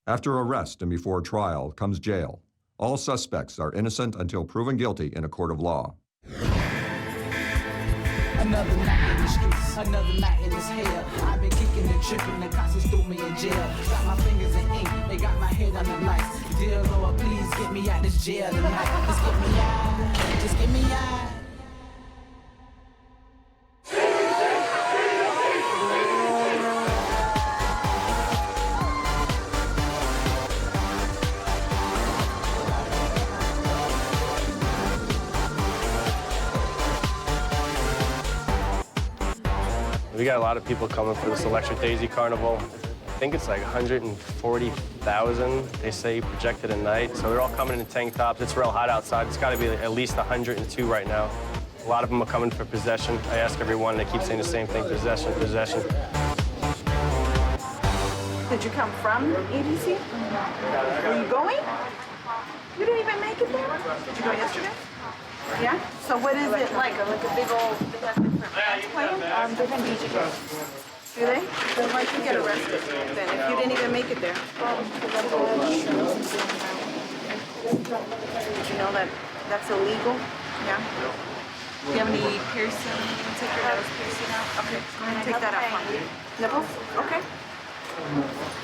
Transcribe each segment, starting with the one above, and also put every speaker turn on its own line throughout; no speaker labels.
After arrest and before trial comes jail. All suspects are innocent until proven guilty in a court of law.
Another night in the streets, another night in this hell. I've been kicking and tripping, the cops just threw me in jail. Got my fingers in ink, they got my head on the lights. Dear Lord, please get me out this jail tonight. Just get me out, just get me out.
We got a lot of people coming for this Electric Daisy Carnival. I think it's like 140,000, they say, projected a night. So they're all coming in tank tops. It's real hot outside. It's got to be at least 102 right now. A lot of them are coming for possession. I ask everyone, they keep saying the same thing, possession, possession.
Did you come from EDC? Were you going? You didn't even make it there? Did you go yesterday? Yeah? So what is it like? Like a big old, they have different bands playing? Different DJ. Do they? Then why'd you get arrested then if you didn't even make it there? Did you know that that's illegal? Yeah? Do you have any piercing? You can take your nose piercing out? Okay, go ahead and take that out for me. Nipples? Okay.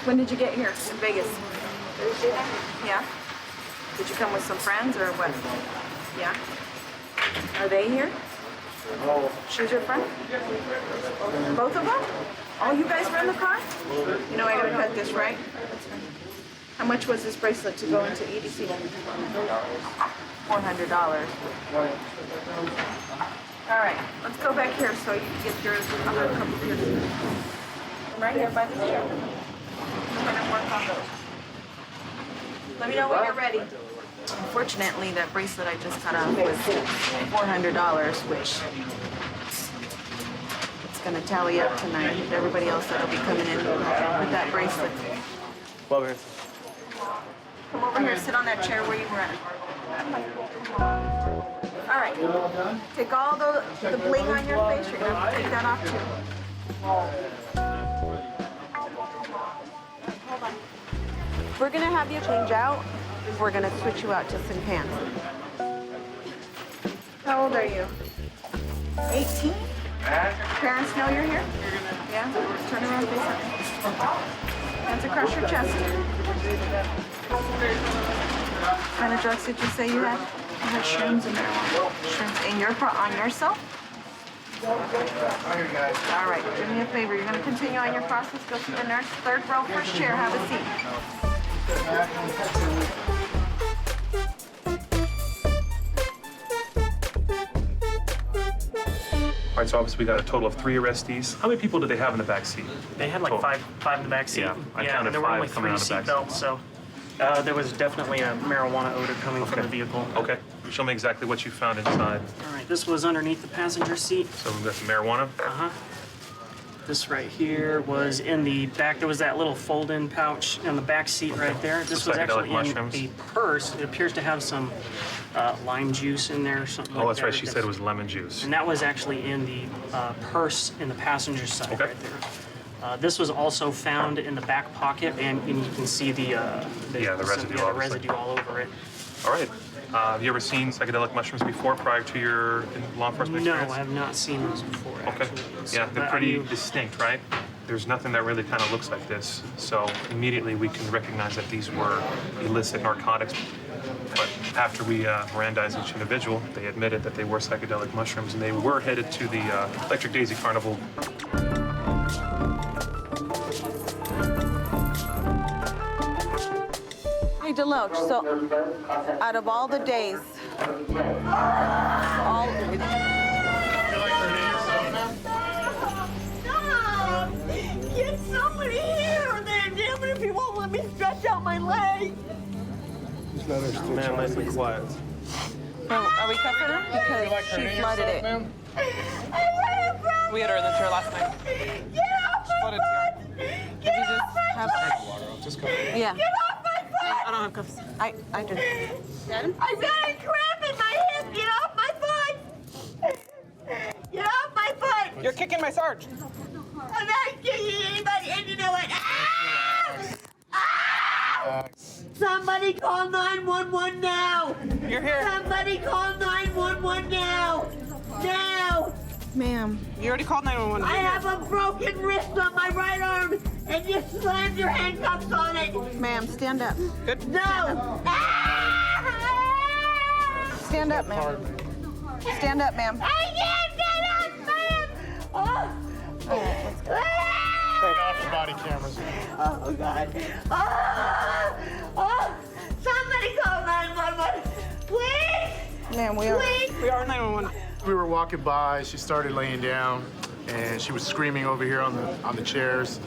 When did you get here in Vegas? Yeah? Did you come with some friends or what? Yeah? Are they here? She's your friend? Both of them? Oh, you guys were in the car? You know, I gotta cut this, right? How much was this bracelet to go into EDC? $400. All right, let's go back here so you can get your other couple pieces. Right here by the chair. We're gonna work on those. Let me know when you're ready. Unfortunately, that bracelet I just cut off was $400, which it's gonna tally up tonight with everybody else that'll be coming in with that bracelet.
Well, here.
Come over here, sit on that chair where you were at. All right, take all the bling on your face. You're gonna have to take that off too. Hold on. We're gonna have you change out. We're gonna switch you out to some pants. How old are you? 18? Parents know you're here? Yeah? Turn around, face up. Hands across your chest. What kind of drugs did you say you had? I had shrooms and marijuana. Shrooms. And you're on yourself? All right, do me a favor. You're gonna continue on your process. Go to the nurse. Third row, first chair. Have a seat.
All right, so obviously we got a total of 3 arrestees. How many people did they have in the back seat?
They had like five in the back seat.
Yeah, I counted
and there were
5
only
coming
3
out of the back
seat belts, so there was definitely a marijuana odor coming from the vehicle.
Okay, show me exactly what you found inside.
All right, this was underneath the passenger seat.
So we've got some marijuana.
Uh-huh. This right here was in the back. There was that little fold-in pouch in the back seat right there. This was actually
mushrooms.
in a purse. It appears to have some lime juice in there or something like that.
Oh, that's right. She said it was lemon juice.
And that was actually in the purse in the passenger side right there. This was also found in the back pocket, and you can see the residue all over it.
All right. Have you ever seen psychedelic mushrooms before, prior to your law enforcement experience?
No, I have not seen those before, actually.
Okay.
So,
Yeah, they're pretty distinct, right? There's nothing that really kind of looks like this. So immediately we can recognize that these were illicit narcotics. But after we Mirandized each individual, they admitted that they were psychedelic mushrooms, and they were headed to the Electric Daisy Carnival.
Hey, Deloach, so out of all the days,
Get somebody here! Damn it, if you won't let me stretch out my leg!
Man, nice and quiet.
are we cuffing her? Because she flooded it.
We had her in the chair last night.
Get off my foot! Get off my foot!
Yeah.
Get off my foot!
I don't have cuffs.
I just.
I've got a cramp in my hip! Get off my foot! Get off my foot!
You're kicking my sarge.
I'm not kicking anybody, and you know what? Ah! Ah! Somebody call 911 now!
You're here.
Somebody call 911 now! Now!
Ma'am,
You already called 911.
I have a broken wrist on my right arm, and you slammed your handcuffs on it!
ma'am, stand up.
Good.
No! Ah!
Stand up, ma'am. Stand up, ma'am.
I can't get up, ma'am! Oh!
Take off the body cameras.
Oh, God. Oh! Somebody call 911! Please!
Ma'am, we are.
Please!
We are 911.
We were walking by, she started laying down, and she was screaming over here on the chairs.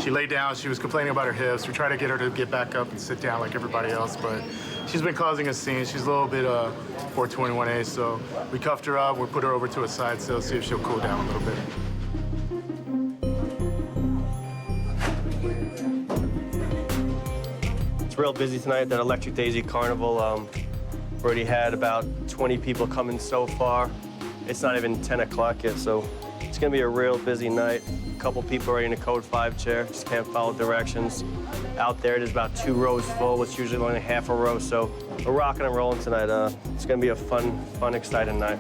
She laid down, she was complaining about her hips. We tried to get her to get back up and sit down like everybody else, but she's been causing a scene. She's a little bit 421A, so we cuffed her up, we put her over to a side cell, see if she'll cool down a little bit.
It's real busy tonight at that Electric Daisy Carnival. Already had about 20 people coming so far. It's not even 10 o'clock yet, so it's gonna be a real busy night. A couple people already in a code 5 chair, just can't follow directions. Out there, there's about 2 rows full. It's usually only half a row, so we're rocking and rolling tonight. It's gonna be a fun, exciting night.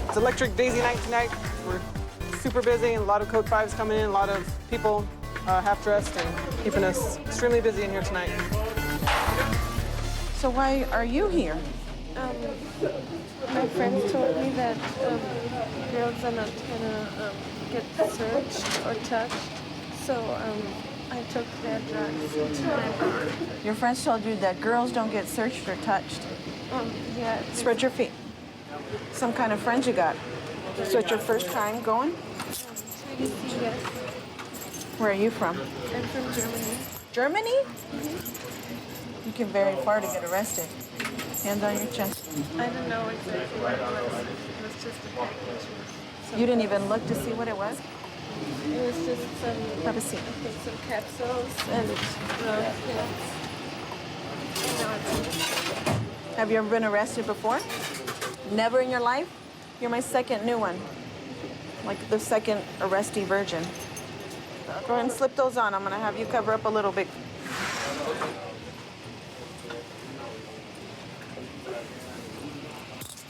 It's Electric Daisy night tonight. We're super busy, and a lot of Code 5s coming in, a lot of people half-dressed and keeping us extremely busy in here tonight.
So why are you here?
My friends told me that girls are not gonna get searched or touched, so I took their drugs tonight.
Your friends told you that girls don't get searched or touched.
Yeah,
Spread your feet. Some kind of friends you got. So it's your first time going?
yes.
Where are you from?
I'm from Germany.
Germany? You came very far to get arrested. Hands on your chest.
I don't know exactly what it was. It was just a package with
You didn't even look to see what it was?
it was just some,
Have a seat.
I think some capsules and pills.
Have you ever been arrested before? Never in your life? You're my second new one. Like the second arrestee virgin. Go ahead and slip those on. I'm gonna have you cover up a little bit.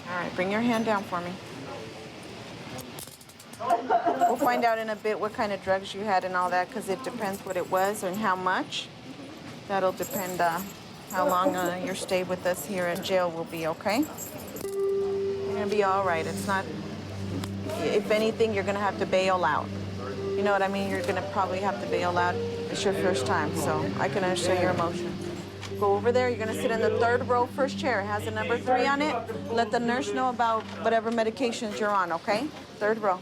All right, bring your hand down for me. We'll find out in a bit what kind of drugs you had and all that, because it depends what it was and how much. That'll depend how long your stay with us here in jail will be, okay? You're gonna be all right. It's not, if anything, you're gonna have to bail out. You know what I mean? You're gonna probably have to bail out. It's your first time, so I can understand your emotions. Go over there. You're gonna sit in the 3rd row, first chair. It has a number 3 on it. Let the nurse know about whatever medications you're on, okay? 3rd row.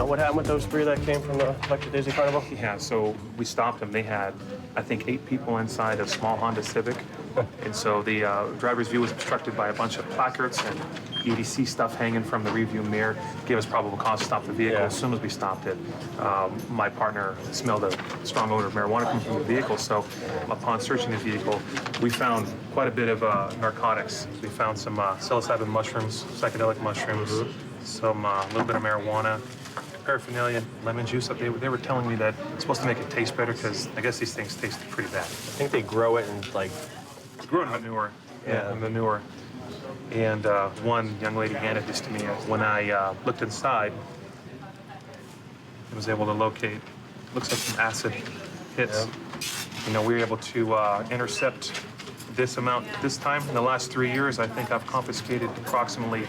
What happened with those 3 that came from the Electric Daisy Carnival?
Yeah, so we stopped them. They had, I think, 8 people inside a small Honda Civic. And so the driver's view was obstructed by a bunch of placards and EDC stuff hanging from the rearview mirror. Gave us probable cause to stop the vehicle.
Yeah.
As soon as we stopped it, my partner smelled a strong odor of marijuana coming from the vehicle. So upon searching the vehicle, we found quite a bit of narcotics. We found some psilocybin mushrooms, psychedelic mushrooms, some little bit of marijuana, paraphernalia, lemon juice. They were telling me that it's supposed to make it taste better because I guess these things taste pretty bad.
I think they grow it and like.
Grew in manure.
Yeah.
In manure. And one young lady handed this to me. When I looked inside, I was able to locate, looks like some acid hits.
Yeah.
You know, we were able to intercept this amount this time. In the last 3 years, I think I've confiscated approximately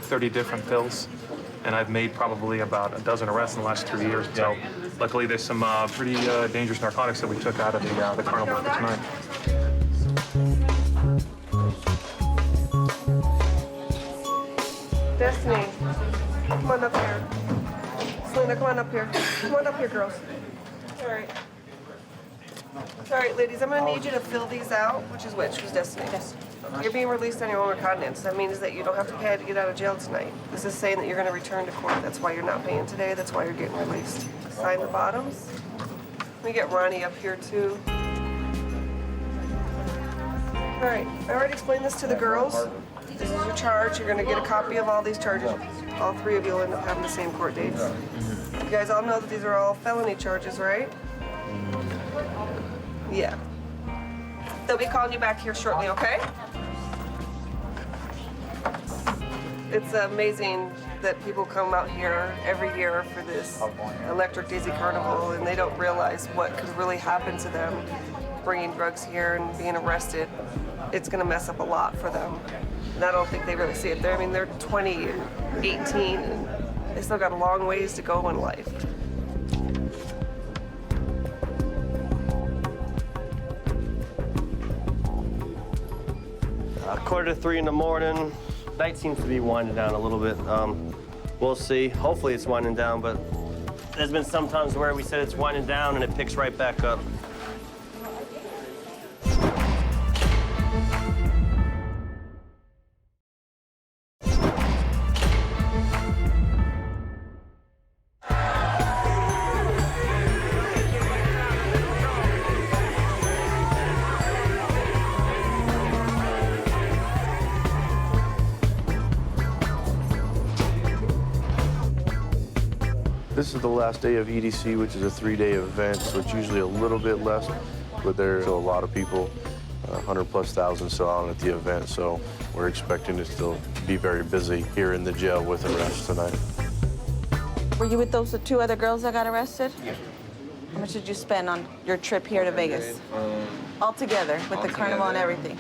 30 different pills. And I've made probably about a dozen arrests in the last 3 years. So luckily there's some pretty dangerous narcotics that we took out of the carnival for tonight.
Destiny, come on up here. Selena, come on up here. Come on up here, girls. All right.
All right, ladies, I'm gonna need you to fill these out. Which is which? Who's Destiny? Destiny. You're being released on your own recognizance. That means that you don't have to pay to get out of jail tonight. This is saying that you're gonna return to court. That's why you're not paying today. That's why you're getting released. Sign the bottoms. Let me get Ronnie up here too. All right, I already explained this to the girls. This is your charge. You're gonna get a copy of all these charges. All three of you will end up having the same court dates. You guys all know that these are all felony charges, right? Yeah. They'll be calling you back here shortly, okay? It's amazing that people come out here every year for this Electric Daisy Carnival and they don't realize what could really happen to them bringing drugs here and being arrested. It's gonna mess up a lot for them. And I don't think they really see it. They're 20 and 18 and they still got a long ways to go in life.
2:45 in the morning. Night seems to be winding down a little bit. We'll see. Hopefully it's winding down, but there's been some times where we said it's winding down and it picks right back up.
This is the last day of EDC, which is a 3-day event, so it's usually a little bit less, but there's still a lot of people, 100,000+ still out at the event, so we're expecting to still be very busy here in the jail with arrests tonight.
Were you with those 2 other girls that got arrested? Yeah. How much did you spend on your trip here to Vegas? All together, with the carnival and everything?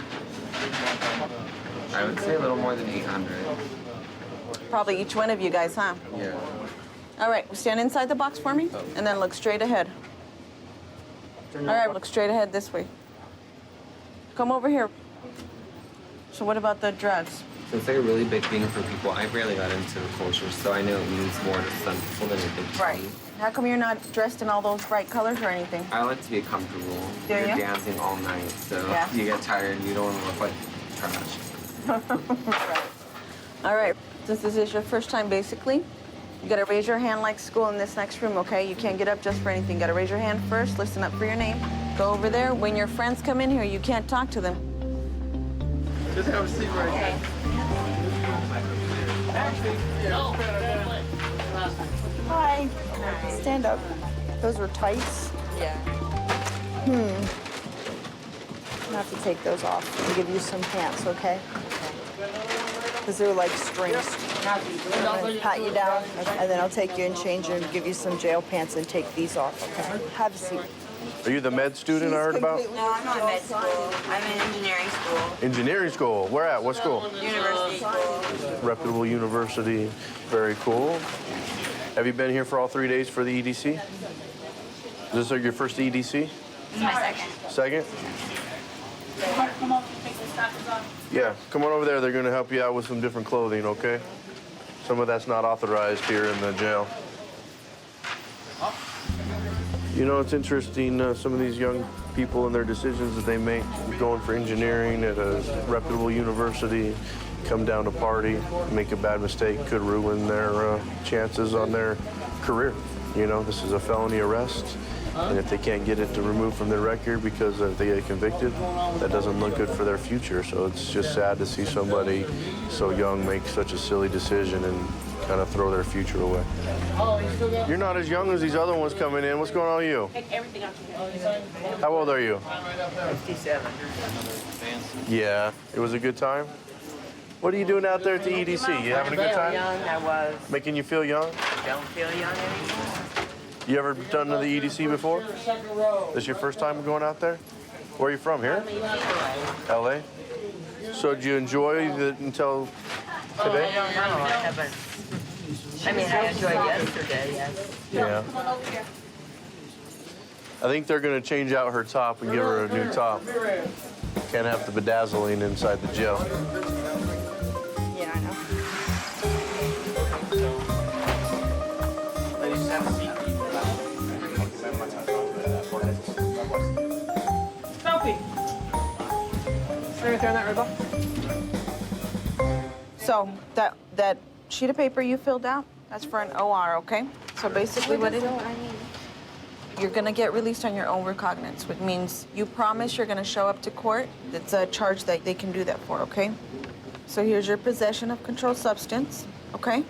I would say a little more than 800.
Probably each one of you guys, huh?
Yeah.
All right, stand inside the box for me, and then look straight ahead. All right, look straight ahead this way. Come over here. So what about the drugs?
So it's like a really big thing for people. I barely got into the culture, so I know it means more to some people than it did to
Right.
me.
How come you're not dressed in all those bright colors or anything?
I like to be comfortable.
Do
You're
you?
dancing all night, so
Yeah.
you get tired and you don't want to look like trash.
Right. All right, since this is your first time, basically, you gotta raise your hand like school in this next room, okay? You can't get up just for anything. You gotta raise your hand first, listen up for your name. Go over there. When your friends come in here, you can't talk to them.
Just have a seat right here.
Hi. Stand up. Those were tights? Yeah.
I have to take those off and give you some pants, okay? Because they're like strings. I'm gonna pat you down, and then I'll take you and change you and give you some jail pants and take these off, okay? Have a seat.
Are you the med student I heard about?
No, I'm not in med school. I'm in engineering school.
Engineering school. Where at? What school?
University school.
Reputable university. Very cool. Have you been here for all 3 days for the EDC? Is this your first EDC?
This is my second.
Second? Yeah, come on over there. They're going to help you out with some different clothing, okay? Some of that's not authorized here in the jail. You know, it's interesting, some of these young people and their decisions that they make, going for engineering at a reputable university, come down to party, make a bad mistake, could ruin their chances on their career. You know, this is a felony arrest, and if they can't get it to removed from their record because they get convicted, that doesn't look good for their future. So it's just sad to see somebody so young make such a silly decision and kind of throw their future away. You're not as young as these other ones coming in. What's going on with you?
Everything out
How old are you?
57.
Yeah. It was a good time? What are you doing out there at the EDC? You having a good time?
Young, I was.
Making you feel young?
Don't feel young anymore.
You ever done the EDC before? This your first time going out there? Where are you from, here? LA? So did you enjoy it until today?
No, I haven't. I mean, I enjoyed yesterday, yes.
Yeah. I think they're going to change out her top and give her a new top. Can't have the bedazzling inside the jail.
Yeah, I know.
Right there on that ribbon.
So that sheet of paper you filled out, that's for an OR, okay? So basically what it is, you're gonna get released on your own recognizance, which means you promise you're gonna show up to court. It's a charge that they can do that for, okay? So here's your possession of controlled substance, okay?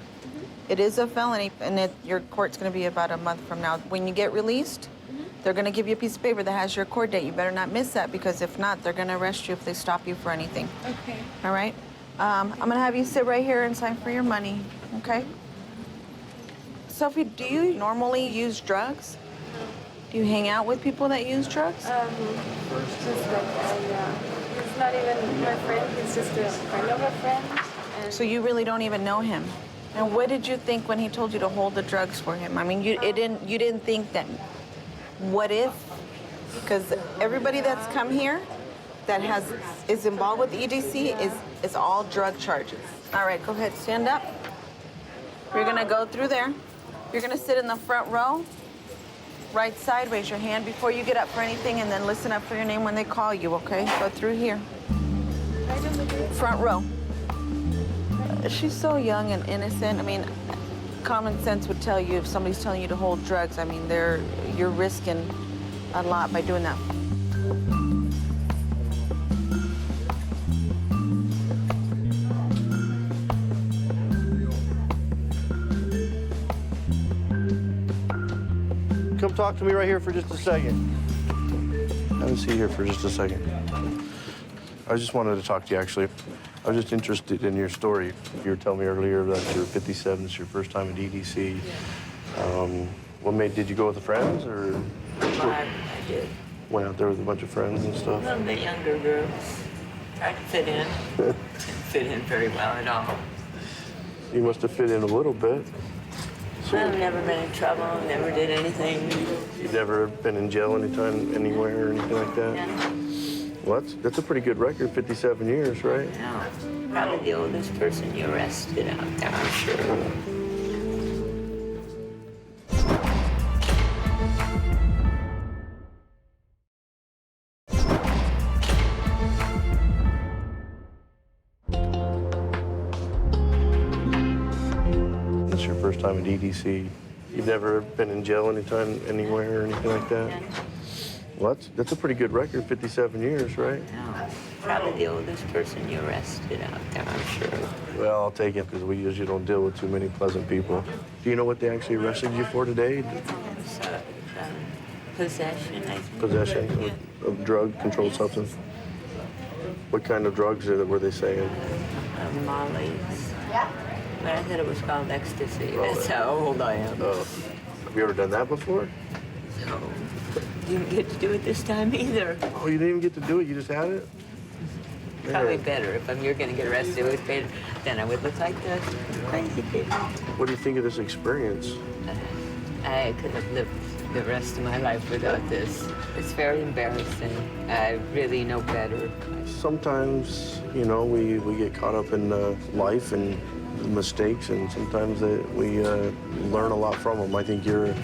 It is a felony, and your court's gonna be about a month from now. When you get released, they're gonna give you a piece of paper that has your court date. You better not miss that, because if not, they're gonna arrest you if they stop you for anything.
Okay.
All right? I'm gonna have you sit right here and sign for your money, okay? Sophie, do you normally use drugs? Do you hang out with people that use drugs?
Just like, he's not even my friend, he's just a friend of a friend. And
So you really don't even know him. And what did you think when he told you to hold the drugs for him? I mean, you didn't think that, what if? Because everybody that's come here that is involved with EDC is all drug charges. All right, go ahead, stand up. You're gonna go through there. You're gonna sit in the front row, right side, raise your hand before you get up for anything, and then listen up for your name when they call you, okay? Go through here. Front row. She's so young and innocent. I mean, common sense would tell you if somebody's telling you to hold drugs, I mean, you're risking a lot by doing that.
Come talk to me right here for just a second. Have a seat here for just a second. I just wanted to talk to you, actually. I was just interested in your story. You were telling me earlier that you're 57, it's your first time at EDC. Did you go with the friends, or?
I did.
Went out there with a bunch of friends and stuff?
A little bit younger girls. Tried to fit in. Didn't fit in very well at all.
You must have fit in a little bit. So
I've never been in trouble, never did anything.
you've never been in jail anytime, anywhere, or anything like that?
Yeah.
Well, that's a pretty good record, 57 years, right?
No. Probably the oldest person you arrested out there, I'm sure.
This is your first time at EDC. You've never been in jail anytime, anywhere, or anything like that? Well, that's a pretty good record, 57 years, right?
No. Probably the oldest person you arrested out there, I'm sure.
Well, I'll take it, because we usually don't deal with too many pleasant people. Do you know what they actually arrested you for today?
So, possession, I think.
Possession of drug, controlled substance? What kind of drugs were they saying?
Molly's. But I thought it was called ecstasy. That's how old I am.
Oh. Have you ever done that before?
No. You didn't get to do it this time either.
Oh, you didn't even get to do it? You just had it?
Probably better. If you're going to get arrested with better, then I would look like the crazy people.
What do you think of this experience?
I could have lived the rest of my life without this. It's very embarrassing. I really know better.
Sometimes, you know, we get caught up in life and mistakes, and sometimes we learn a lot from them. I think you're...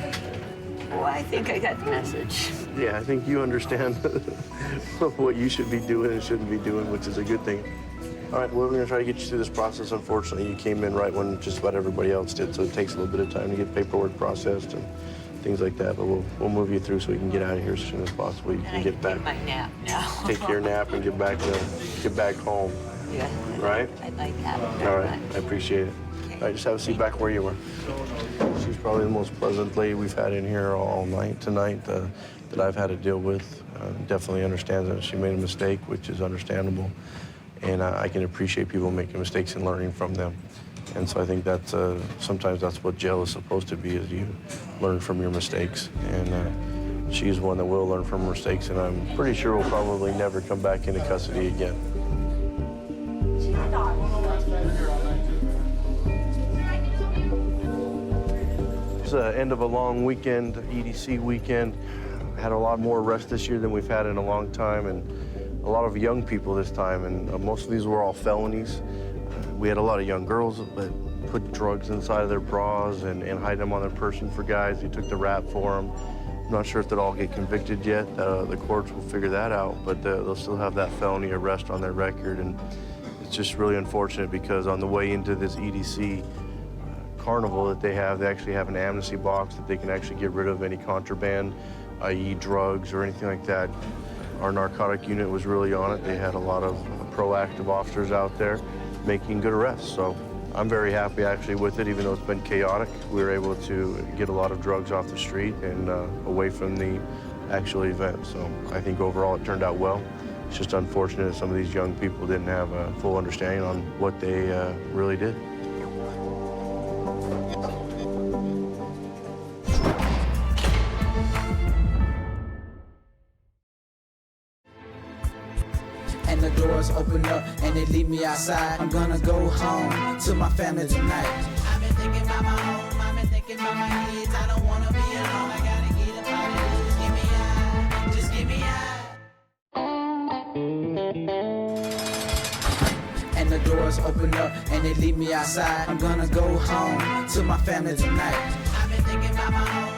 Oh, I think I got the message.
Yeah, I think you understand what you should be doing and shouldn't be doing, which is a good thing. All right, well, we're going to try to get you through this process. Unfortunately, you came in right when just about everybody else did, so it takes a little bit of time to get paperwork processed and things like that. But we'll move you through so we can get out of here as soon as possible. You can get back.
Take my nap now.
Take your nap and get back home.
Yeah.
Right?
I'd like that.
All right, I appreciate it. All right, just have a seat back where you were. She's probably the most pleasant lady we've had in here all night tonight that I've had to deal with. Definitely understands that she made a mistake, which is understandable. And I can appreciate people making mistakes and learning from them. And so I think that's sometimes that's what jail is supposed to be, is you learn from your mistakes. And she's one that will learn from her mistakes, and I'm pretty sure will probably never come back into custody again. It's the end of a long weekend, EDC weekend. Had a lot more arrests this year than we've had in a long time, and a lot of young people this time, and most of these were all felonies. We had a lot of young girls that put drugs inside of their bras and hide them on their person for guys. We took the rap for them. Not sure if they'll all get convicted yet. The courts will figure that out, but they'll still have that felony arrest on their record. And it's just really unfortunate because on the way into this EDC carnival that they actually have an amnesty box that they can actually get rid of any contraband, i.e. drugs or anything like that. Our narcotic unit was really on it. They had a lot of proactive officers out there making good arrests. So I'm very happy actually with it, even though it's been chaotic. We were able to get a lot of drugs off the street and away from the actual event. So I think overall it turned out well. It's just unfortunate that some of these young people didn't have a full understanding on what they really did.
And the doors open up and they leave me outside. I'm gonna go home to my family tonight. I've been thinking about my home, I've been thinking about my kids. I don't wanna be alone, I gotta get up out of here. Just give me out. And the doors open up and they leave me outside. I'm gonna go home to my family tonight. I've been thinking about my home.